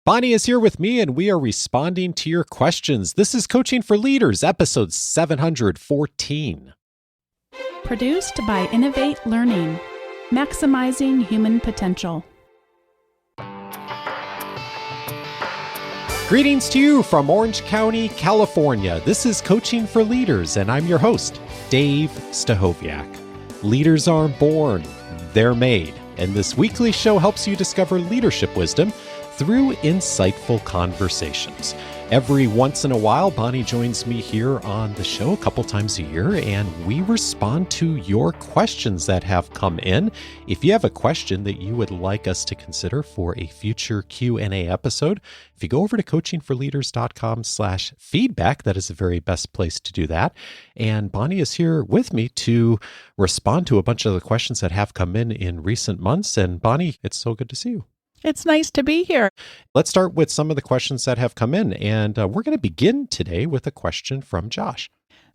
Bonni is here with me, and we are responding to your questions. This is Coaching for Leaders, episode 714. Produced by Innovate Learning, maximizing human potential. Greetings to you from Orange County, California. This is Coaching for Leaders, and I'm your host, Dave Stachowiak. Leaders aren't born, they're made. And this weekly show helps you discover leadership wisdom through insightful conversations. Every once in a while, Bonni joins me here on the show a couple times a year, and we respond to your questions that have come in. If you have a question that you would like us to consider for a future Q&A episode, if you go over to coachingforleaders.com/feedback, that is the very best place to do that. And Bonni is here with me to respond to a bunch of the questions that have come in recent months. And Bonni, it's so good to see you. It's nice to be here. Let's start with some of the questions that have come in, and we're going to begin today with a question from Josh.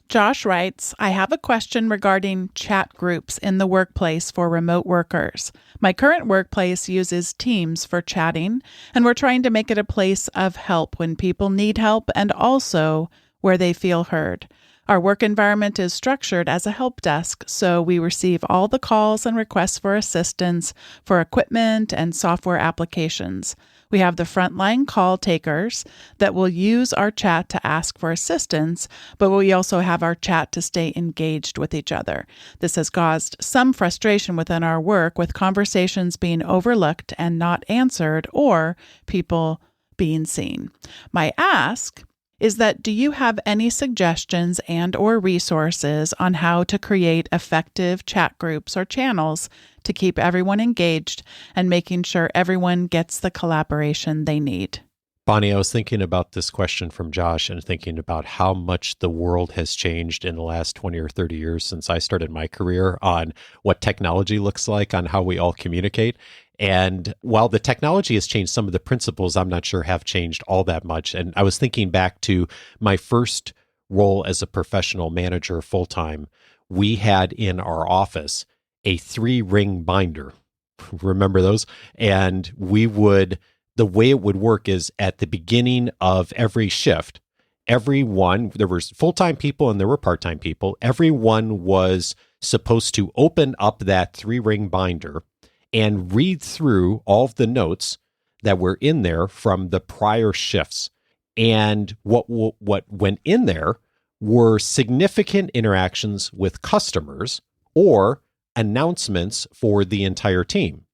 Josh writes, I have a question regarding chat groups in the workplace for remote workers. My current workplace uses Teams for chatting, and we're trying to make it a place of help when people need help and also where they feel heard. Our work environment is structured as a help desk, so we receive all the calls and requests for assistance for equipment and software applications. We have the frontline call takers that will use our chat to ask for assistance, but we also have our chat to stay engaged with each other. This has caused some frustration within our work, with conversations being overlooked and not answered, or people being seen. My ask is that, do you have any suggestions and or resources on how to create effective chat groups or channels to keep everyone engaged and making sure everyone gets the collaboration they need? Bonni, I was thinking about this question from Josh and thinking about how much the world has changed in the last 20 or 30 years since I started my career on what technology looks like, on how we all communicate. And while the technology has changed, some of the principles, I'm not sure, have changed all that much. And I was thinking back to my first role as a professional manager full-time. We had in our office a 3-ring binder. Remember those? And the way it would work is at the beginning of every shift, everyone, there were full-time people and there were part-time people, everyone was supposed to open up that 3-ring binder and read through all of the notes that were in there from the prior shifts. And what went in there were significant interactions with customers or announcements for the entire team.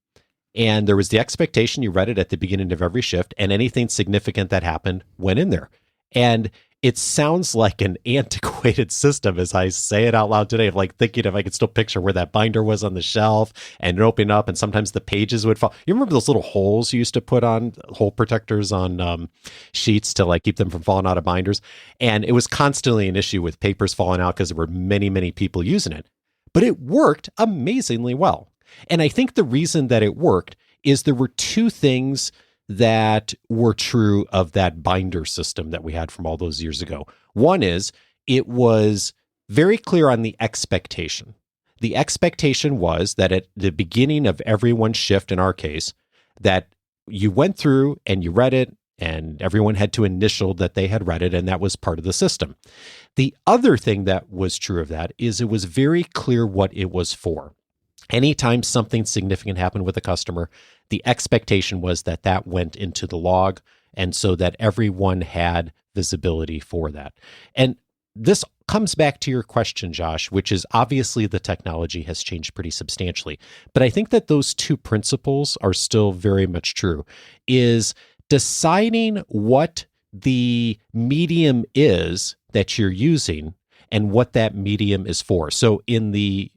And there was the expectation, you read it at the beginning of every shift, and anything significant that happened went in there. And it sounds like an antiquated system as I say it out loud today, of like thinking if I could still picture where that binder was on the shelf and it opened up and sometimes the pages would fall. You remember those little holes you used to put on, hole protectors on sheets to like keep them from falling out of binders? And it was constantly an issue with papers falling out because there were many, many people using it. But it worked amazingly well. And I think the reason that it worked is there were two things that were true of that binder system that we had from all those years ago. One is it was very clear on the expectation. The expectation was that at the beginning of everyone's shift, in our case, that you went through and you read it and everyone had to initial that they had read it, and that was part of the system. The other thing that was true of that is it was very clear what it was for. Anytime something significant happened with a customer, the expectation was that that went into the log, and so that everyone had visibility for that. And this comes back to your question, Josh, which is obviously the technology has changed pretty substantially. But I think that those two principles are still very much true, is deciding what the medium is that you're using and what that medium is for. So in the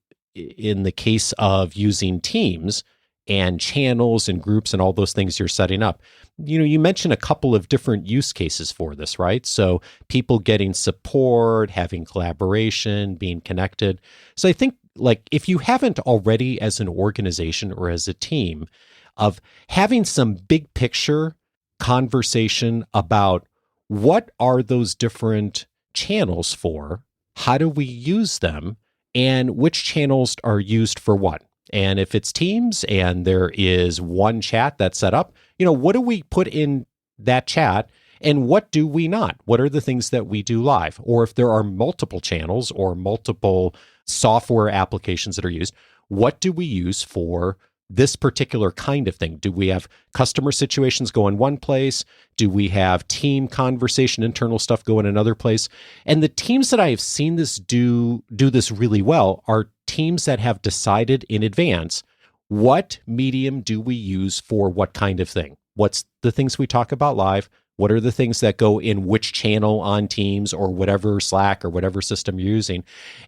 case of using Teams and channels and groups and all those things you're setting up, you mentioned a couple of different use cases for this, right? So people getting support, having collaboration, being connected. So I think, like, if you haven't already as an organization or as a team, of having some big picture conversation about what are those different channels for, how do we use them, and which channels are used for what. And if it's Teams and there is one chat that's set up, what do we put in that chat? And what do we not? What are the things that we do live? Or if there are multiple channels or multiple software applications that are used, what do we use for this particular kind of thing? Do we have customer situations go in one place? Do we have team conversation, internal stuff go in another place? And the teams that I have seen this do this really well are teams that have decided in advance, what medium do we use for what kind of thing? What's the things we talk about live? What are the things that go in which channel on Teams or whatever, Slack or whatever system you're using?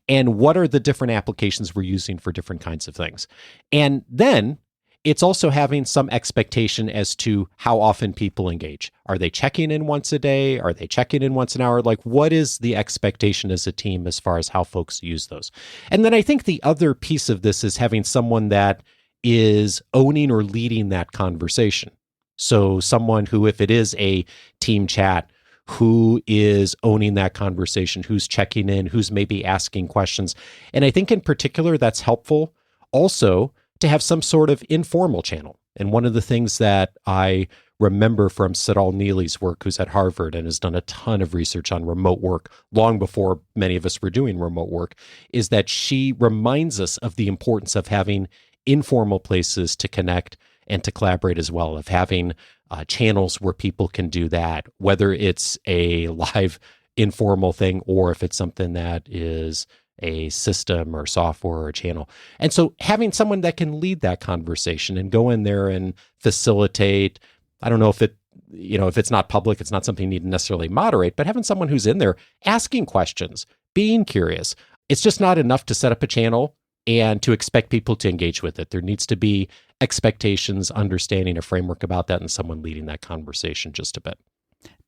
And what are the different applications we're using for different kinds of things? And then it's also having some expectation as to how often people engage. Are they checking in once a day? Are they checking in once an hour? Like, what is the expectation as a team as far as how folks use those? And then I think the other piece of this is having someone that is owning or leading that conversation. So someone who, if it is a team chat, who is owning that conversation, who's checking in, who's maybe asking questions. And I think in particular, that's helpful also to have some sort of informal channel. And one of the things that I remember from Sidal Neely's work, who's at Harvard and has done a ton of research on remote work long before many of us were doing remote work, is that she reminds us of the importance of having informal places to connect and to collaborate as well, of having channels where people can do that, whether it's a live informal thing or if it's something that is a system or software or a channel. And so having someone that can lead that conversation and go in there and facilitate, I don't know if if it's not public, it's not something you need to necessarily moderate, but having someone who's in there asking questions, being curious. It's just not enough to set up a channel and to expect people to engage with it. There needs to be expectations, understanding, a framework about that, and someone leading that conversation just a bit.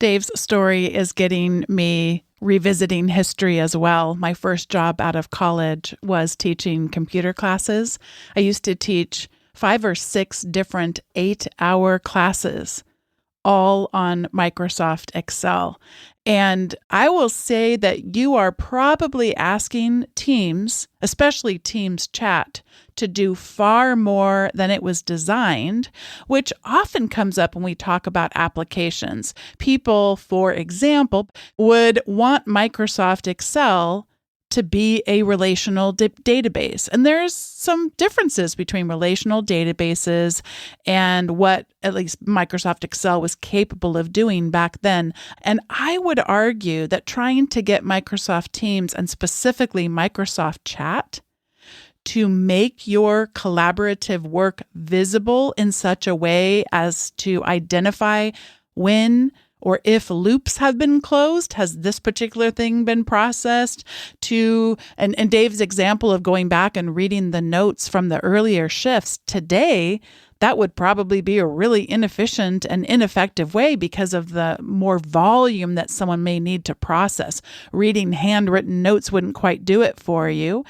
Dave's story is getting me revisiting history as well. My first job out of college was teaching computer classes. I used to teach 5 or 6 different 8-hour classes, all on Microsoft Excel. And I will say that you are probably asking teams, especially Teams chat, to do far more than it was designed, which often comes up when we talk about applications. People, for example, would want Microsoft Excel to be a relational database. And there's some differences between relational databases and what at least Microsoft Excel was capable of doing back then. And I would argue that trying to get Microsoft Teams and specifically Microsoft Chat to make your collaborative work visible in such a way as to identify when or if loops have been closed, has this particular thing been processed, and Dave's example of going back and reading the notes from the earlier shifts today, that would probably be a really inefficient and ineffective way because of the more volume that someone may need to process. Reading handwritten notes wouldn't quite do it for you.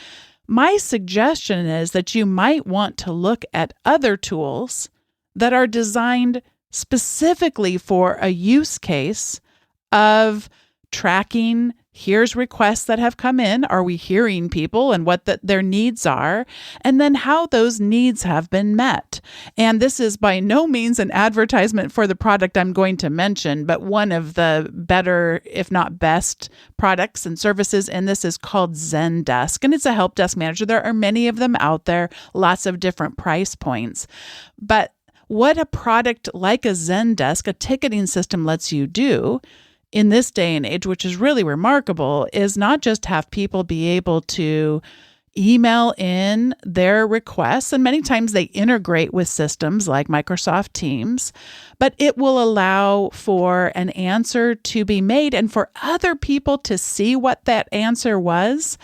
My suggestion is that you might want to look at other tools that are designed specifically for a use case of tracking, here's requests that have come in, are we hearing people and what their needs are, and then how those needs have been met. And this is by no means an advertisement for the product I'm going to mention, but one of the better, if not best, products and services in this is called Zendesk, and it's a help desk manager. There are many of them out there, lots of different price points. But what a product like a Zendesk, a ticketing system, lets you do in this day and age, which is really remarkable, is not just have people be able to email in their requests, and many times they integrate with systems like Microsoft Teams, but it will allow for an answer to be made and for other people to see what that answer was.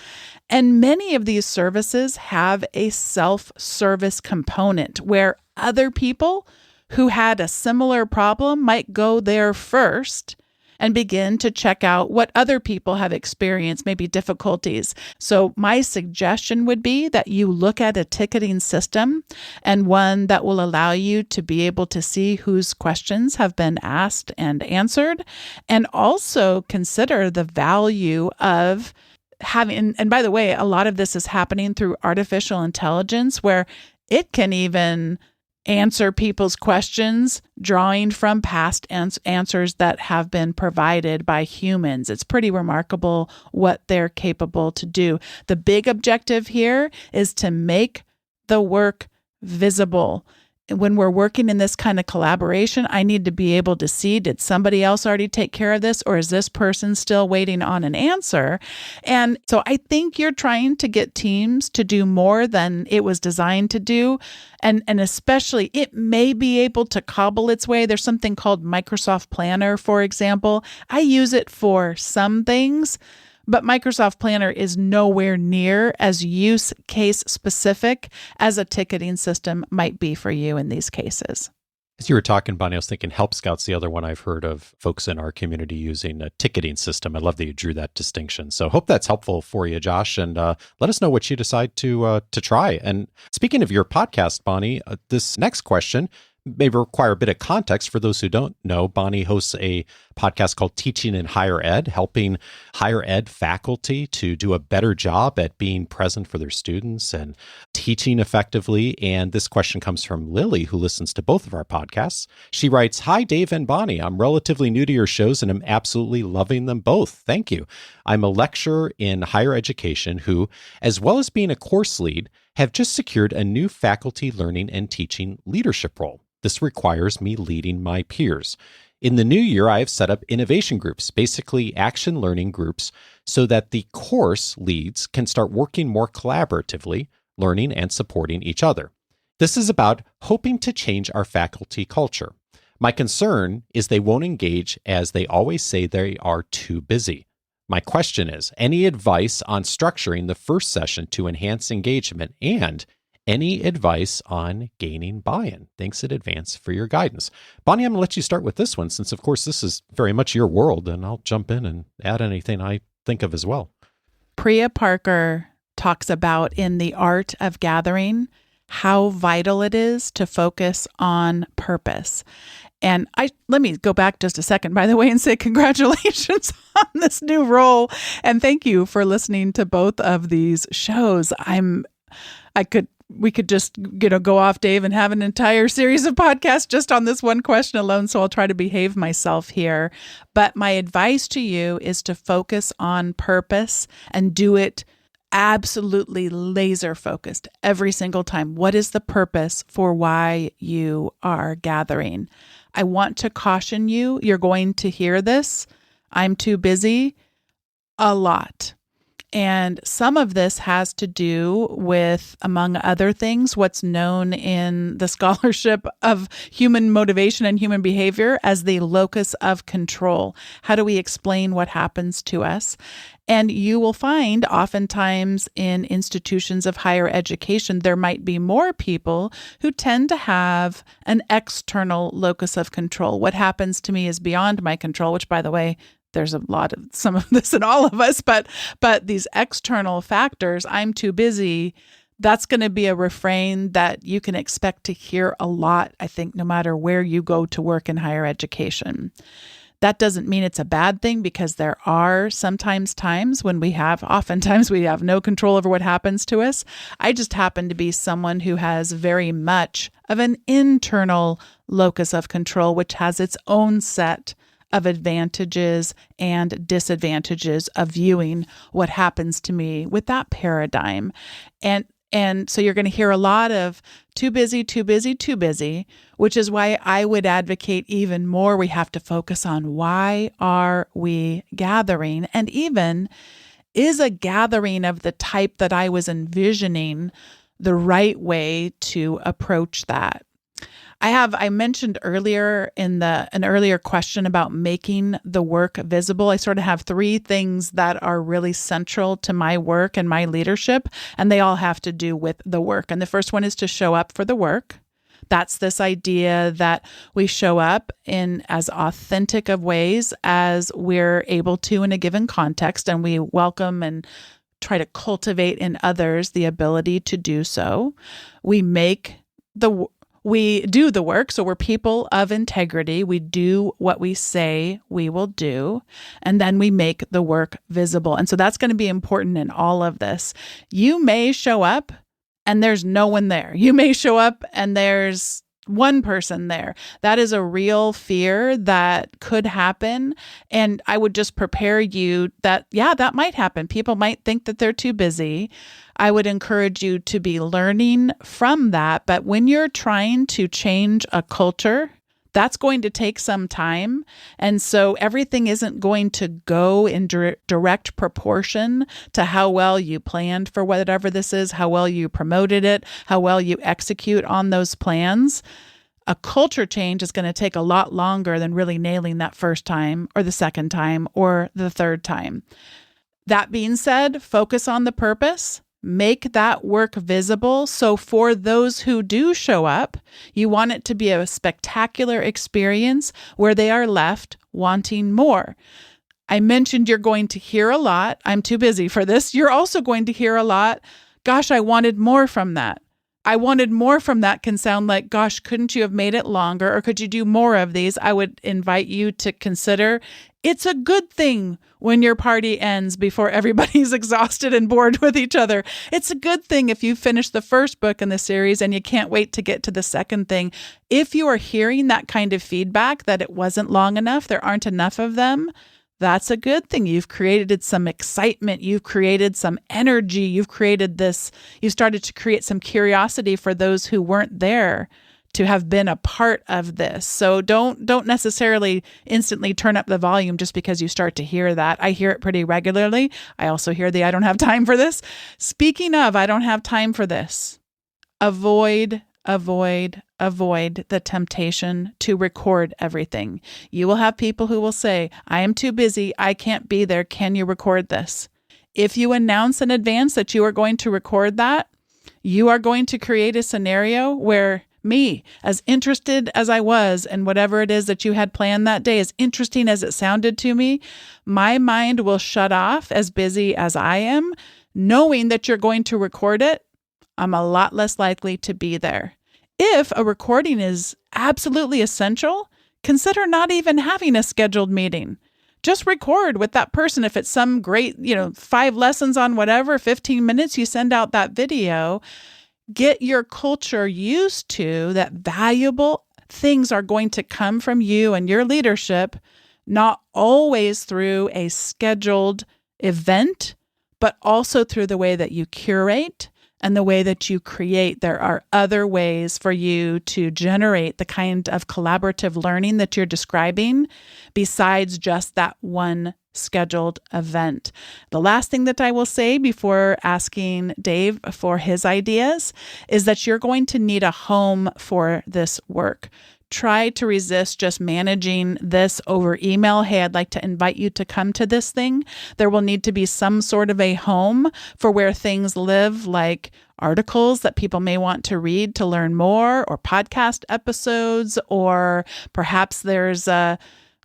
And many of these services have a self-service component where other people who had a similar problem might go there first and begin to check out what other people have experienced, maybe difficulties. So my suggestion would be that you look at a ticketing system and one that will allow you to be able to see whose questions have been asked and answered, and also consider the value of having, and by the way, a lot of this is happening through artificial intelligence where it can even answer people's questions, drawing from past answers that have been provided by humans. It's pretty remarkable what they're capable to do. The big objective here is to make the work visible. When we're working in this kind of collaboration, I need to be able to see, did somebody else already take care of this, or is this person still waiting on an answer? And so I think you're trying to get teams to do more than it was designed to do. And especially it may be able to cobble its way. There's something called Microsoft Planner, for example. I use it for some things, but Microsoft Planner is nowhere near as use case specific as a ticketing system might be for you in these cases. As you were talking, Bonnie, I was thinking Help Scout's the other one I've heard of folks in our community using a ticketing system. I love that you drew that distinction. So hope that's helpful for you, Josh, and let us know what you decide to try. And speaking of your podcast, Bonnie, this next question may require a bit of context for those who don't know. Bonni hosts a podcast called Teaching in Higher Ed, helping higher ed faculty to do a better job at being present for their students and teaching effectively. And this question comes from Lily, who listens to both of our podcasts. She writes, "Hi, Dave and Bonnie. I'm relatively new to your shows and I'm absolutely loving them both. Thank you. I'm a lecturer in higher education who, as well as being a course lead, have just secured a new faculty learning and teaching leadership role. This requires me leading my peers. In the new year, I have set up innovation groups, basically action learning groups, so that the course leads can start working more collaboratively, learning and supporting each other. This is about hoping to change our faculty culture. My concern is they won't engage as they always say they are too busy. My question is, any advice on structuring the first session to enhance engagement and any advice on gaining buy-in? Thanks in advance for your guidance." Bonnie, I'm going to let you start with this one since, of course, this is very much your world, and I'll jump in and add anything I think of as well. Priya Parker talks about in The Art of Gathering how vital it is to focus on purpose. And let me go back just a second, by the way, and say congratulations on this new role. And thank you for listening to both of these shows. We could just, go off, Dave, and have an entire series of podcasts just on this one question alone. So I'll try to behave myself here. But my advice to you is to focus on purpose and do it absolutely laser focused every single time. What is the purpose for why you are gathering? I want to caution you, you're going to hear this. I'm too busy a lot. And some of this has to do with, among other things, what's known in the scholarship of human motivation and human behavior as the locus of control. How do we explain what happens to us? And you will find oftentimes in institutions of higher education, there might be more people who tend to have an external locus of control. What happens to me is beyond my control, which, by the way, there's some of this in all of us, but these external factors, I'm too busy, that's going to be a refrain that you can expect to hear a lot, I think, no matter where you go to work in higher education. That doesn't mean it's a bad thing, because there are sometimes times when oftentimes we have no control over what happens to us. I just happen to be someone who has very much of an internal locus of control, which has its own set of advantages and disadvantages of viewing what happens to me with that paradigm. And so you're going to hear a lot of too busy, too busy, too busy, which is why I would advocate even more we have to focus on why are we gathering, and even is a gathering of the type that I was envisioning the right way to approach that. I mentioned earlier in an earlier question about making the work visible. I sort of have three things that are really central to my work and my leadership, and they all have to do with the work. And the first one is to show up for the work. That's this idea that we show up in as authentic of ways as we're able to in a given context, and we welcome and try to cultivate in others the ability to do so. We do the work, so we're people of integrity. We do what we say we will do, and then we make the work visible. And so that's going to be important in all of this. You may show up and there's no one there. You may show up and there's one person there. That is a real fear that could happen. And I would just prepare you that, yeah, that might happen. People might think that they're too busy. I would encourage you to be learning from that. But when you're trying to change a culture, that's going to take some time. And so everything isn't going to go in direct proportion to how well you planned for whatever this is, how well you promoted it, how well you execute on those plans. A culture change is going to take a lot longer than really nailing that first time or the second time or the third time. That being said, focus on the purpose. Make that work visible. So for those who do show up, you want it to be a spectacular experience where they are left wanting more. I mentioned you're going to hear a lot. I'm too busy for this. You're also going to hear a lot. Gosh, I wanted more from that. I wanted more from that can sound like, gosh, couldn't you have made it longer? Or could you do more of these? I would invite you to consider it's a good thing when your party ends before everybody's exhausted and bored with each other. It's a good thing if you finish the first book in the series and you can't wait to get to the second thing. If you are hearing that kind of feedback that it wasn't long enough, there aren't enough of them, that's a good thing. You've created some excitement. You've created some energy. You've created this. You started to create some curiosity for those who weren't there to have been a part of this. So don't necessarily instantly turn up the volume just because you start to hear that. I hear it pretty regularly. I also hear the I don't have time for this. Speaking of, I don't have time for this. Avoid the temptation to record everything. You will have people who will say, I am too busy. I can't be there. Can you record this? If you announce in advance that you are going to record that, you are going to create a scenario where me, as interested as I was in whatever it is that you had planned that day, as interesting as it sounded to me, my mind will shut off as busy as I am, knowing that you're going to record it. I'm a lot less likely to be there. If a recording is absolutely essential, consider not even having a scheduled meeting. Just record with that person. If it's some great, 5 lessons on whatever, 15 minutes, you send out that video. Get your culture used to that valuable things are going to come from you and your leadership, not always through a scheduled event, but also through the way that you curate and the way that you create. There are other ways for you to generate the kind of collaborative learning that you're describing besides just that one scheduled event. The last thing that I will say before asking Dave for his ideas is that you're going to need a home for this work. Try to resist just managing this over email. Hey, I'd like to invite you to come to this thing. There will need to be some sort of a home for where things live, like articles that people may want to read to learn more, or podcast episodes, or perhaps there's a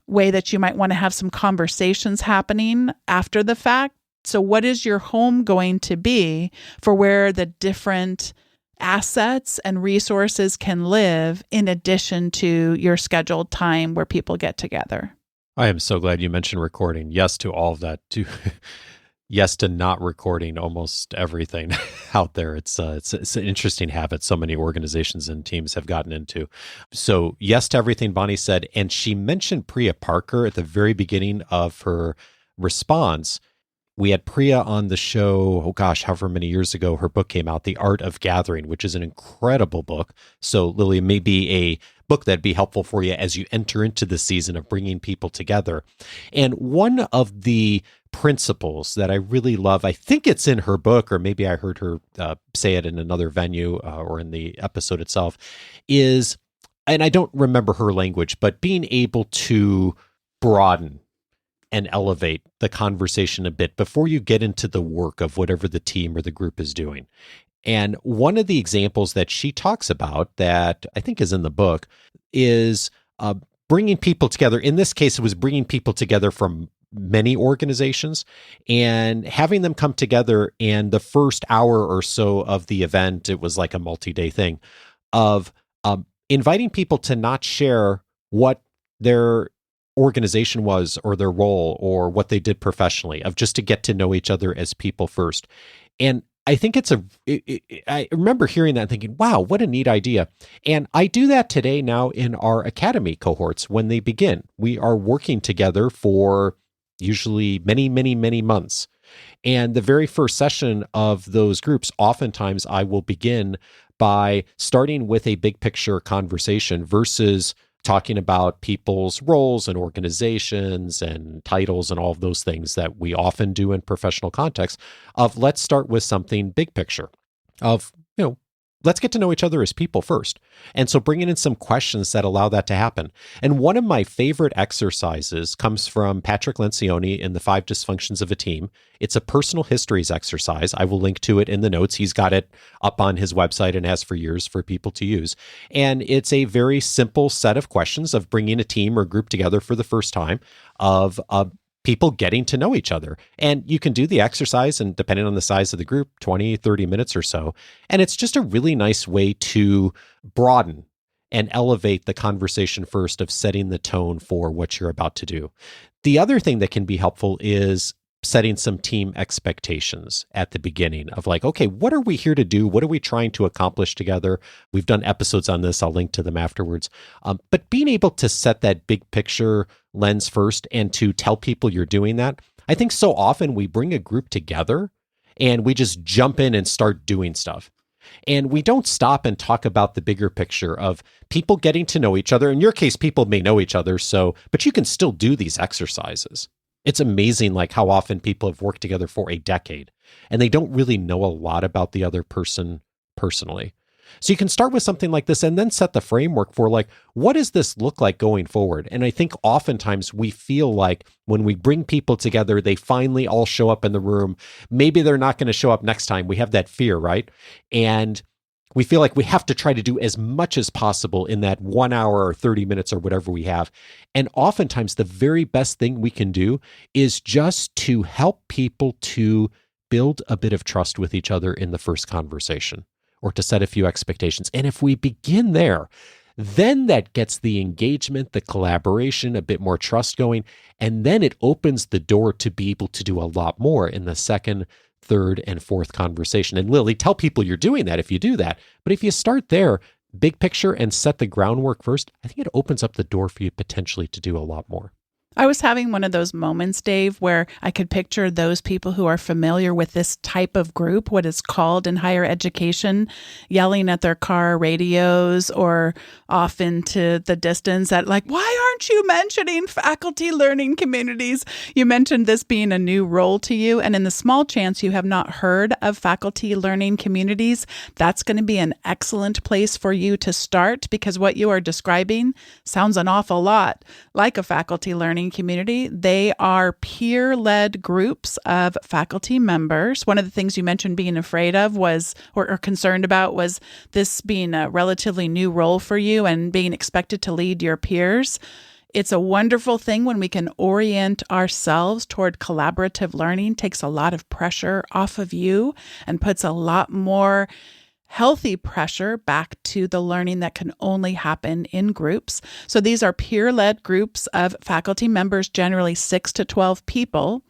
way that you might want to have some conversations happening after the fact. So what is your home going to be for where the different assets and resources can live in addition to your scheduled time where people get together? I am so glad you mentioned recording. Yes to all of that. Yes to not recording almost everything out there. It's an interesting habit so many organizations and teams have gotten into. So yes to everything Bonni said. And she mentioned Priya Parker at the very beginning of her response. We had Priya on the show, however many years ago, her book came out, The Art of Gathering, which is an incredible book. So Lily, may be a book that'd be helpful for you as you enter into the season of bringing people together. And one of the principles that I really love, I think it's in her book, or maybe I heard her say it in another venue or in the episode itself, is, and I don't remember her language, but being able to broaden and elevate the conversation a bit before you get into the work of whatever the team or the group is doing. And one of the examples that she talks about that I think is in the book is bringing people together. In this case, it was bringing people together from many organizations and having them come together. And the first hour or so of the event, it was like a multi-day thing of inviting people to not share what their organization was or their role or what they did professionally, of just to get to know each other as people first. And I think I remember hearing that and thinking, wow, what a neat idea. And I do that today now in our academy cohorts when they begin. We are working together for usually many, many, many months. And the very first session of those groups, oftentimes I will begin by starting with a big picture conversation versus talking about people's roles and organizations and titles and all of those things that we often do in professional context. Of let's start with something big picture of, let's get to know each other as people first. And so bringing in some questions that allow that to happen. And one of my favorite exercises comes from Patrick Lencioni in the 5 Dysfunctions of a Team. It's a personal histories exercise. I will link to it in the notes. He's got it up on his website and has for years for people to use. And it's a very simple set of questions of bringing a team or group together for the first time of people getting to know each other. And you can do the exercise, and depending on the size of the group, 20, 30 minutes or so. And it's just a really nice way to broaden and elevate the conversation first of setting the tone for what you're about to do. The other thing that can be helpful is setting some team expectations at the beginning of like, okay, what are we here to do? What are we trying to accomplish together? We've done episodes on this. I'll link to them afterwards. But being able to set that big picture lens first and to tell people you're doing that. I think so often we bring a group together and we just jump in and start doing stuff. And we don't stop and talk about the bigger picture of people getting to know each other. In your case, people may know each other, but you can still do these exercises. It's amazing like how often people have worked together for a decade and they don't really know a lot about the other person personally. So you can start with something like this and then set the framework for like, what does this look like going forward? And I think oftentimes we feel like when we bring people together, they finally all show up in the room. Maybe they're not going to show up next time. We have that fear, right? And we feel like we have to try to do as much as possible in that 1 hour or 30 minutes or whatever we have. And oftentimes the very best thing we can do is just to help people to build a bit of trust with each other in the first conversation or to set a few expectations. And if we begin there, then that gets the engagement, the collaboration, a bit more trust going. And then it opens the door to be able to do a lot more in the second, third, and fourth conversation. And Lily, tell people you're doing that if you do that. But if you start there, big picture, and set the groundwork first, I think it opens up the door for you potentially to do a lot more. I was having one of those moments, Dave, where I could picture those people who are familiar with this type of group, what is called in higher education, yelling at their car radios or off into the distance at like, why aren't you mentioning faculty learning communities? You mentioned this being a new role to you. And in the small chance you have not heard of faculty learning communities, that's going to be an excellent place for you to start because what you are describing sounds an awful lot like a faculty learning community. They are peer-led groups of faculty members. One of the things you mentioned being afraid of was, or concerned about, was this being a relatively new role for you and being expected to lead your peers. It's a wonderful thing when we can orient ourselves toward collaborative learning, takes a lot of pressure off of you and puts a lot more healthy pressure back to the learning that can only happen in groups. So these are peer-led groups of faculty members, generally 6 to 12 people,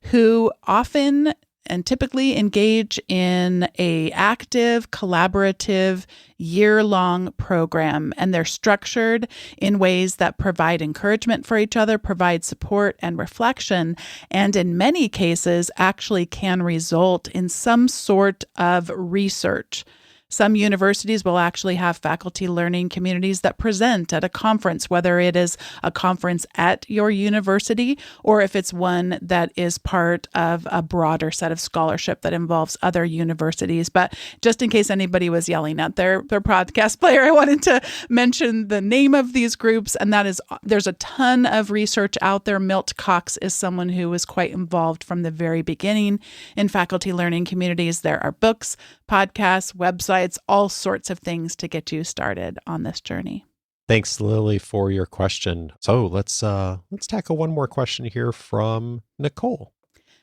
who often and typically engage in a active, collaborative, year-long program. And they're structured in ways that provide encouragement for each other, provide support and reflection, and in many cases actually can result in some sort of research. Some universities will actually have faculty learning communities that present at a conference, whether it is a conference at your university or if it's one that is part of a broader set of scholarship that involves other universities. But just in case anybody was yelling at their podcast player, I wanted to mention the name of these groups, and that is, there's a ton of research out there. Milt Cox is someone who was quite involved from the very beginning in faculty learning communities. There are books, podcasts, websites, all sorts of things to get you started on this journey. Thanks, Lily, for your question. So let's tackle one more question here from Nicole.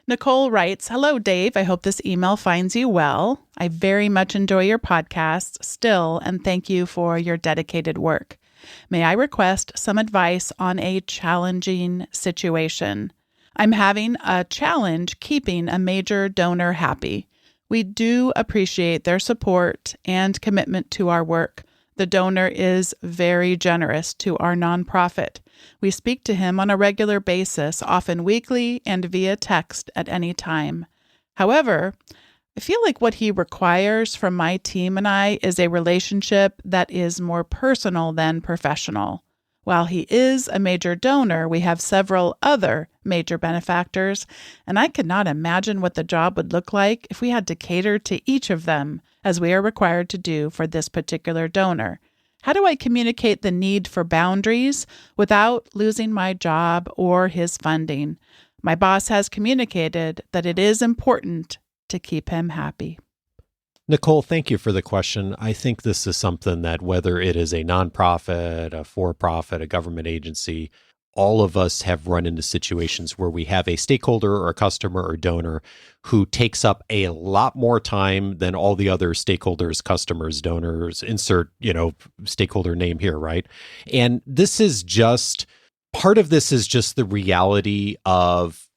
Nicole writes, "Hello, Dave. I hope this email finds you well. I very much enjoy your podcast still, and thank you for your dedicated work. May I request some advice on a challenging situation? I'm having a challenge keeping a major donor happy. We do appreciate their support and commitment to our work. The donor is very generous to our nonprofit. We speak to him on a regular basis, often weekly and via text at any time. However, I feel like what he requires from my team and I is a relationship that is more personal than professional. While he is a major donor, we have several other major benefactors, and I could not imagine what the job would look like if we had to cater to each of them, as we are required to do for this particular donor. How do I communicate the need for boundaries without losing my job or his funding? My boss has communicated that it is important to keep him happy. Nicole, thank you for the question. I think this is something that whether it is a nonprofit, a for-profit, a government agency, all of us have run into situations where we have a stakeholder or a customer or donor who takes up a lot more time than all the other stakeholders, customers, donors, insert, stakeholder name here, right? And this is just, part of this is just the reality of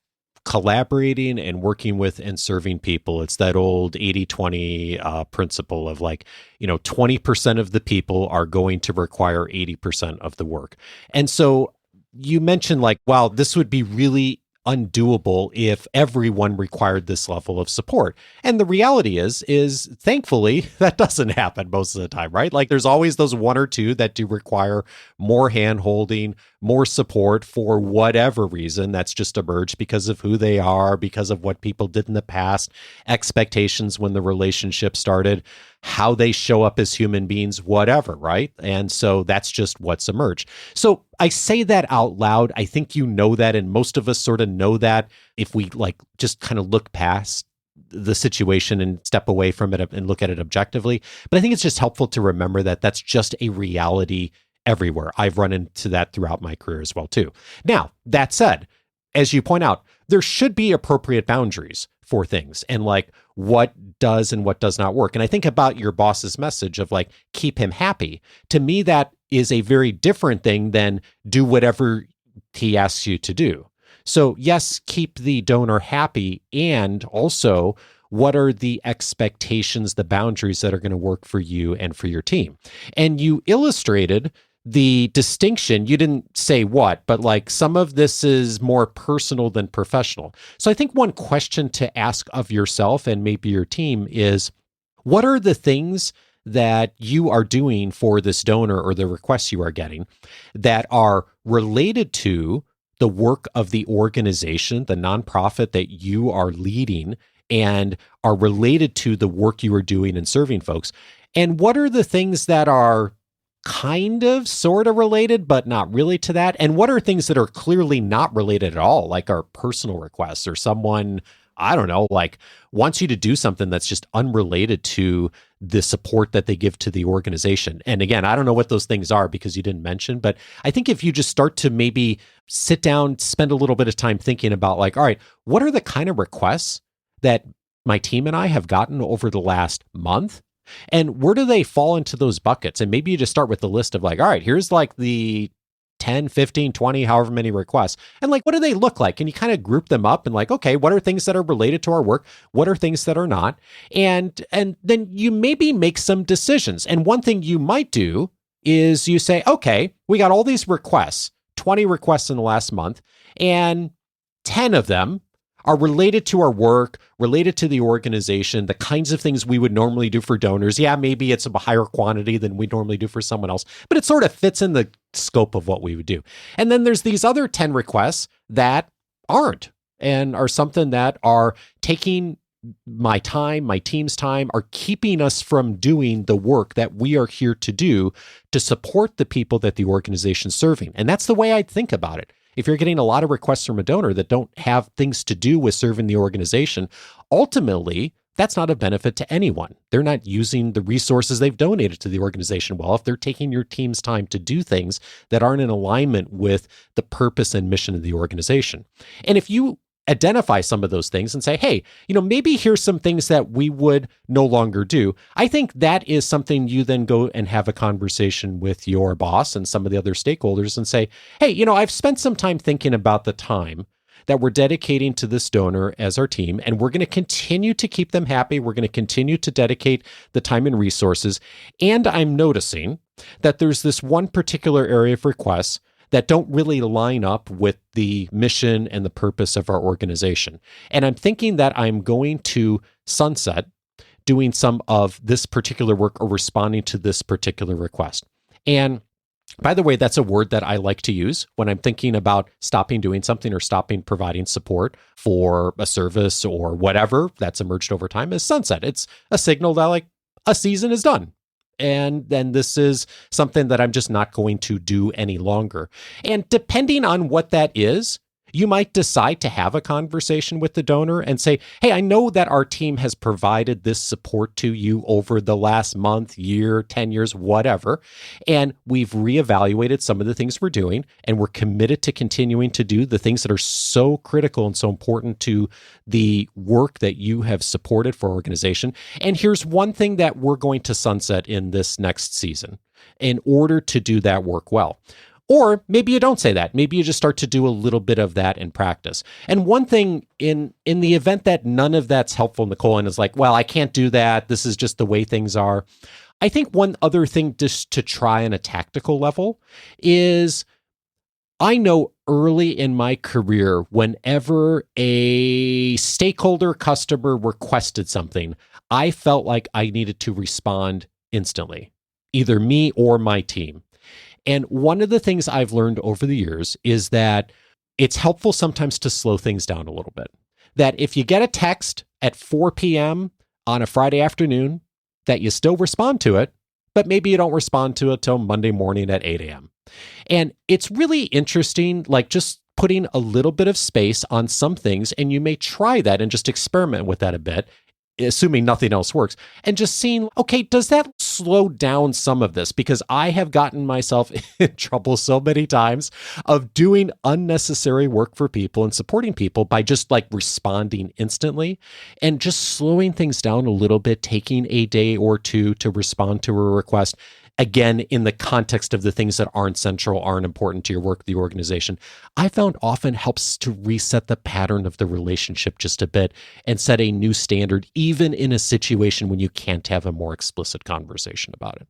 collaborating and working with and serving people. It's that old 80-20 principle of 20% of the people are going to require 80% of the work. And so you mentioned wow, this would be really undoable if everyone required this level of support. And the reality is thankfully that doesn't happen most of the time, right? There's always those one or two that do require more hand-holding, more support for whatever reason that's just emerged because of who they are, because of what people did in the past, expectations when the relationship started, how they show up as human beings, whatever, right? And so that's just what's emerged. So I say that out loud. I think you know that, and most of us sort of know that if we just kind of look past the situation and step away from it and look at it objectively. But I think it's just helpful to remember that that's just a reality everywhere. I've run into that throughout my career as well, too. Now, that said, as you point out, there should be appropriate boundaries for things and what does and what does not work. And I think about your boss's message of keep him happy. To me, that is a very different thing than do whatever he asks you to do. So yes, keep the donor happy, and also what are the expectations, the boundaries that are going to work for you and for your team. And you illustrated the distinction. You didn't say what, but some of this is more personal than professional. So I think one question to ask of yourself and maybe your team is, what are the things that you are doing for this donor or the requests you are getting that are related to the work of the organization, the nonprofit that you are leading, and are related to the work you are doing and serving folks? And what are the things that are kind of sort of related, but not really to that? And what are things that are clearly not related at all, like our personal requests, or someone, I don't know, wants you to do something that's just unrelated to the support that they give to the organization? And again, I don't know what those things are because you didn't mention, but I think if you just start to maybe sit down, spend a little bit of time thinking about all right, what are the kind of requests that my team and I have gotten over the last month? And where do they fall into those buckets? And maybe you just start with the list of all right, here's the 10, 15, 20, however many requests. And what do they look like? And you kind of group them up and okay, what are things that are related to our work? What are things that are not? And then you maybe make some decisions. And one thing you might do is you say, okay, we got all these requests, 20 requests in the last month, and 10 of them are related to our work, related to the organization, the kinds of things we would normally do for donors. Yeah, maybe it's a higher quantity than we normally do for someone else, but it sort of fits in the scope of what we would do. And then there's these other 10 requests that aren't, and are something that are taking my time, my team's time, are keeping us from doing the work that we are here to do to support the people that the organization's serving. And that's the way I'd think about it. If you're getting a lot of requests from a donor that don't have things to do with serving the organization, ultimately, that's not a benefit to anyone. They're not using the resources they've donated to the organization well if they're taking your team's time to do things that aren't in alignment with the purpose and mission of the organization. And if you identify some of those things and say, hey, maybe here's some things that we would no longer do, I think that is something you then go and have a conversation with your boss and some of the other stakeholders and say, hey, I've spent some time thinking about the time that we're dedicating to this donor as our team, and we're going to continue to keep them happy. We're going to continue to dedicate the time and resources. And I'm noticing that there's this one particular area of requests that don't really line up with the mission and the purpose of our organization. And I'm thinking that I'm going to sunset doing some of this particular work or responding to this particular request. And by the way, that's a word that I like to use when I'm thinking about stopping doing something or stopping providing support for a service or whatever that's emerged over time is sunset. It's a signal that like a season is done. And then this is something that I'm just not going to do any longer. And depending on what that is, you might decide to have a conversation with the donor and say, hey, I know that our team has provided this support to you over the last month, year, 10 years, whatever. And we've reevaluated some of the things we're doing, and we're committed to continuing to do the things that are so critical and so important to the work that you have supported for our organization. And here's one thing that we're going to sunset in this next season in order to do that work well. Or maybe you don't say that. Maybe you just start to do a little bit of that in practice. And one thing in the event that none of that's helpful, Nicole, and is like, well, I can't do that. This is just the way things are. I think one other thing just to try on a tactical level is I know early in my career, whenever a stakeholder customer requested something, I felt like I needed to respond instantly, either me or my team. And one of the things I've learned over the years is that it's helpful sometimes to slow things down a little bit. That if you get a text at 4 p.m. on a Friday afternoon, that you still respond to it, but maybe you don't respond to it till Monday morning at 8 a.m. And it's really interesting, like just putting a little bit of space on some things, and you may try that and just experiment with that a bit, assuming nothing else works, and just seeing, okay, does that slow down some of this? Because I have gotten myself in trouble so many times of doing unnecessary work for people and supporting people by just like responding instantly, and just slowing things down a little bit, taking a day or two to respond to a request. Again, in the context of the things that aren't central, aren't important to your work, the organization, I found often helps to reset the pattern of the relationship just a bit and set a new standard, even in a situation when you can't have a more explicit conversation about it.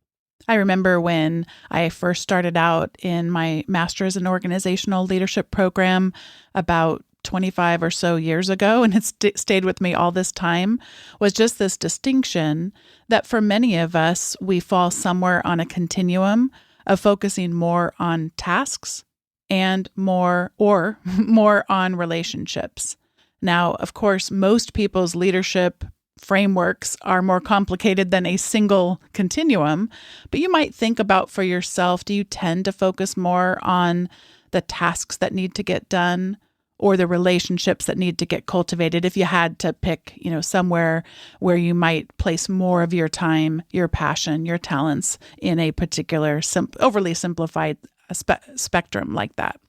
I remember when I first started out in my master's in organizational leadership program about 25 or so years ago, and it's stayed with me all this time, was just this distinction that for many of us, we fall somewhere on a continuum of focusing more on tasks and more on relationships. Now, of course, most people's leadership frameworks are more complicated than a single continuum, but you might think about for yourself, do you tend to focus more on the tasks that need to get done or the relationships that need to get cultivated? If you had to pick, somewhere where you might place more of your time, your passion, your talents in a particular overly simplified spectrum like that.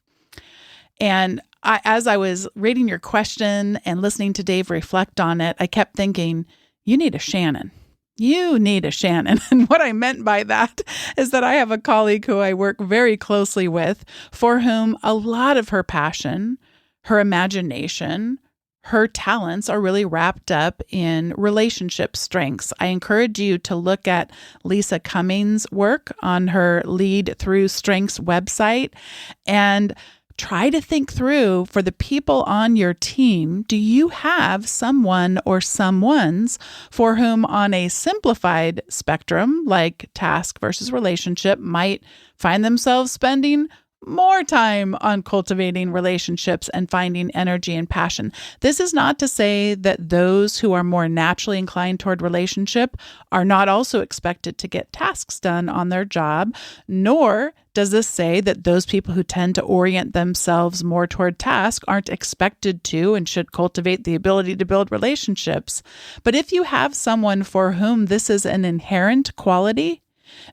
And as I was reading your question and listening to Dave reflect on it, I kept thinking, you need a Shannon. You need a Shannon. And what I meant by that is that I have a colleague who I work very closely with, for whom a lot of her passion, her imagination, her talents are really wrapped up in relationship strengths. I encourage you to look at Lisa Cummings' work on her Lead Through Strengths website and try to think through, for the people on your team, do you have someone or someones for whom on a simplified spectrum, like task versus relationship, might find themselves spending more time on cultivating relationships and finding energy and passion. This is not to say that those who are more naturally inclined toward relationship are not also expected to get tasks done on their job, nor does this say that those people who tend to orient themselves more toward task aren't expected to and should cultivate the ability to build relationships. But if you have someone for whom this is an inherent quality,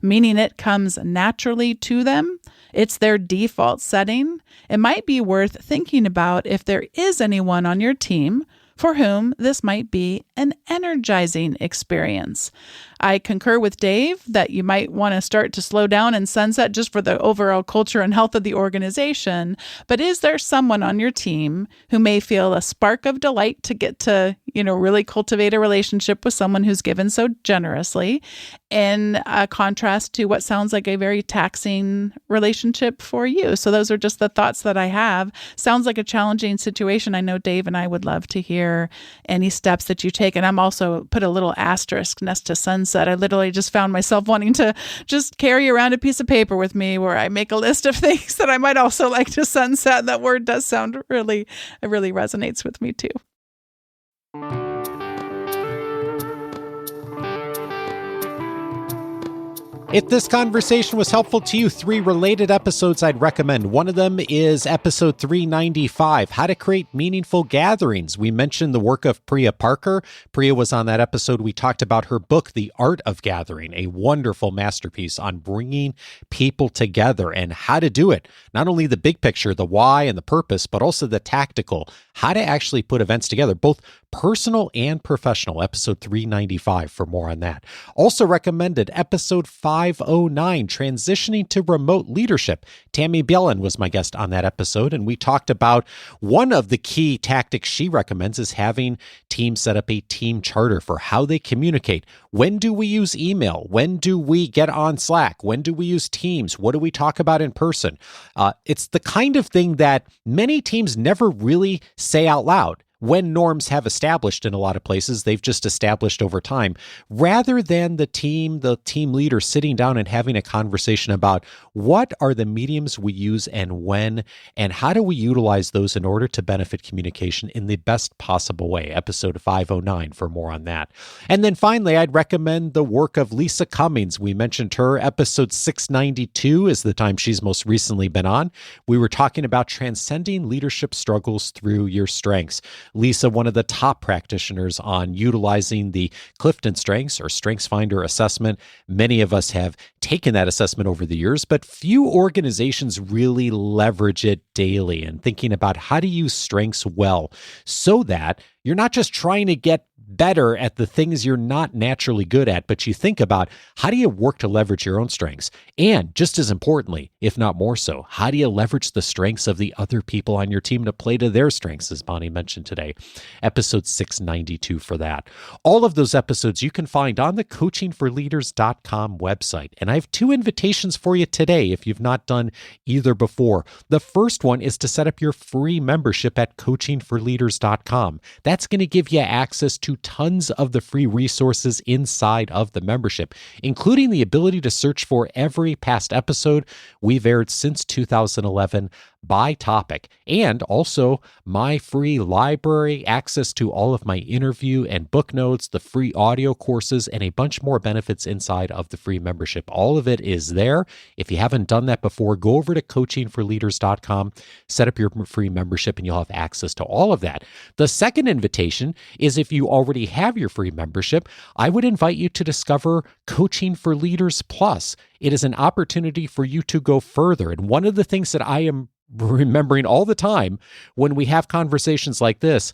meaning it comes naturally to them, it's their default setting, it might be worth thinking about if there is anyone on your team for whom this might be an energizing experience. I concur with Dave that you might want to start to slow down and sunset just for the overall culture and health of the organization. But is there someone on your team who may feel a spark of delight to get to, really cultivate a relationship with someone who's given so generously, in contrast to what sounds like a very taxing relationship for you? So those are just the thoughts that I have. Sounds like a challenging situation. I know Dave and I would love to hear any steps that you take. And I'm also put a little asterisk next to sunset. I literally just found myself wanting to just carry around a piece of paper with me where I make a list of things that I might also like to sunset. That word does sound it really resonates with me too. If this conversation was helpful to you, 3 related episodes I'd recommend. One of them is episode 395, How to Create Meaningful Gatherings. We mentioned the work of Priya Parker. Priya was on that episode. We talked about her book, The Art of Gathering, a wonderful masterpiece on bringing people together and how to do it. Not only the big picture, the why and the purpose, but also the tactical, how to actually put events together, both personal and professional. Episode 395 for more on that. Also recommended episode 509, Transitioning to Remote Leadership. Tammy Bjelland was my guest on that episode, and we talked about one of the key tactics she recommends is having teams set up a team charter for how they communicate. When do we use email? When do we get on Slack? When do we use Teams? What do we talk about in person? It's the kind of thing that many teams never really say out loud. When norms have established in a lot of places, they've just established over time, rather than the team leader sitting down and having a conversation about what are the mediums we use and when, and how do we utilize those in order to benefit communication in the best possible way. Episode 509 for more on that. And then finally, I'd recommend the work of Lisa Cummings. We mentioned her. Episode 692 is the time she's most recently been on. We were talking about transcending leadership struggles through your strengths. Lisa, one of the top practitioners on utilizing the Clifton Strengths or Strengths Finder assessment. Many of us have taken that assessment over the years, but few organizations really leverage it daily, and thinking about how to use strengths well so that you're not just trying to get better at the things you're not naturally good at, but you think about how do you work to leverage your own strengths? And just as importantly, if not more so, how do you leverage the strengths of the other people on your team to play to their strengths, as Bonni mentioned today? Episode 692 for that. All of those episodes you can find on the coachingforleaders.com website. And I have 2 invitations for you today if you've not done either before. The first one is to set up your free membership at coachingforleaders.com. That's going to give you access to tons of the free resources inside of the membership, including the ability to search for every past episode we've aired since 2011 by topic, and also my free library, access to all of my interview and book notes, the free audio courses, and a bunch more benefits inside of the free membership. All of it is there. If you haven't done that before, go over to coachingforleaders.com, set up your free membership, and you'll have access to all of that. The second invitation is if you already have your free membership, I would invite you to discover Coaching for Leaders Plus. It is an opportunity for you to go further. And one of the things that I am remembering all the time when we have conversations like this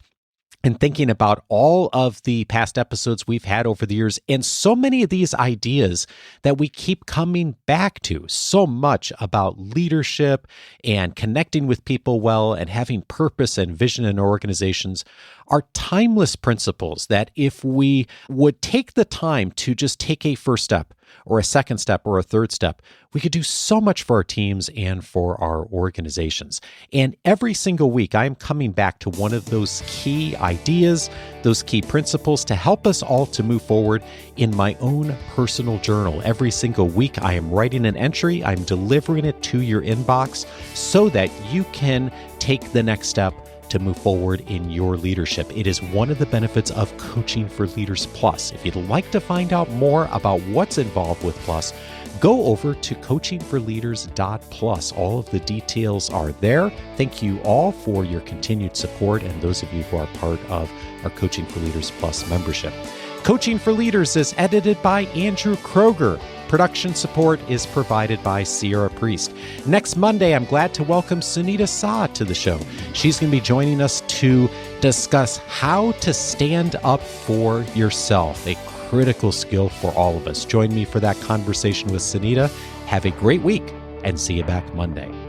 and thinking about all of the past episodes we've had over the years, and so many of these ideas that we keep coming back to, so much about leadership and connecting with people well and having purpose and vision in organizations, are timeless principles that if we would take the time to just take a first step or a second step or a third step, we could do so much for our teams and for our organizations. And every single week, I am coming back to one of those key ideas, those key principles to help us all to move forward in my own personal journal. Every single week, I am writing an entry. I'm delivering it to your inbox so that you can take the next step to move forward in your leadership. It is one of the benefits of Coaching for Leaders Plus. If you'd like to find out more about what's involved with Plus, go over to coachingforleaders.plus. All of the details are there. Thank you all for your continued support and those of you who are part of our Coaching for Leaders Plus membership. Coaching for Leaders is edited by Andrew Kroger. Production support is provided by Sierra Priest. Next Monday, I'm glad to welcome Sunita Saad to the show. She's going to be joining us to discuss how to stand up for yourself, a critical skill for all of us. Join me for that conversation with Sunita. Have a great week and see you back Monday.